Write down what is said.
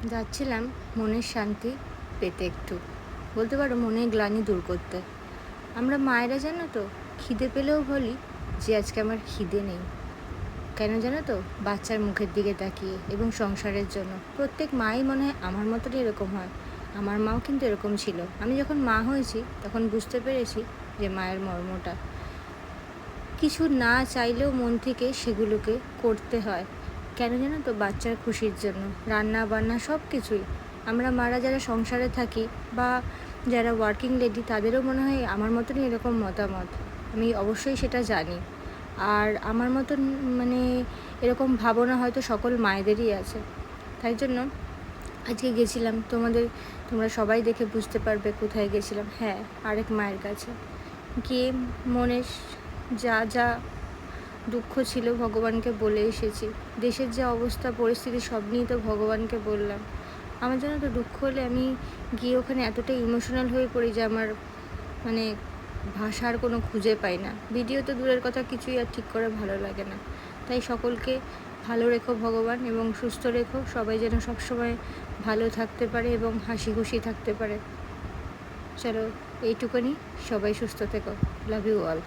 যাচ্ছিলাম মনের শান্তি পেতে একটু, বলতে পারো মনের গ্লানি দূর করতে। আমরা মায়েরা জানো তো, খিদে পেলেও বলি যে আজকে আমার খিদে নেই। কেন জানো তো? বাচ্চার মুখের দিকে তাকিয়ে এবং সংসারের জন্য। প্রত্যেক মাই মনে হয় আমার মতনই এরকম হয়। আমার মাও কিন্তু এরকম ছিল। আমি যখন মা হয়েছি তখন বুঝতে পেরেছি যে মায়ের মর্মটা। কিছু না চাইলেও মন থেকে সেগুলোকে করতে হয়। কেন জানো তো? বাচ্চার খুশির জন্য। রান্না বান্না সব কিছুই। আমরা মারা যারা সংসারে থাকি বা যারা ওয়ার্কিং লেডি, তাদেরও মনে হয় আমার মতনই এরকম মতামত। আমি অবশ্যই সেটা জানি। আর আমার মতন মানে এরকম ভাবনা হয়তো সকল মায়েদেরই আছে। তাই জন্য আজকে গেছিলাম, তোমরা সবাই দেখে বুঝতে পারবে কোথায় গেছিলাম। হ্যাঁ, আরেক মায়ের কাছে গিয়ে মনের যা যা দুঃখ ছিল ভগবানকে বলে এসেছি। দেশের যা অবস্থা পরিস্থিতি সব নিয়ে তো ভগবানকে বললাম। আমার জন্য তো দুঃখ হলে আমি গিয়ে ওখানে এতটাই ইমোশনাল হয়ে পড়ি যে আমার মানে ভাষার কোনো খুঁজে পাই না। ভিডিও তো দূরের কথা, কিছুই আর ঠিক করে ভালো লাগে না। তাই সকলকে ভালো রেখো ভগবান, এবং সুস্থ রেখো। সবাই যেন সবসময় ভালো থাকতে পারে এবং হাসি খুশি থাকতে পারে। চলো, এইটুকুনি। সবাই সুস্থ থেকো। Love you all.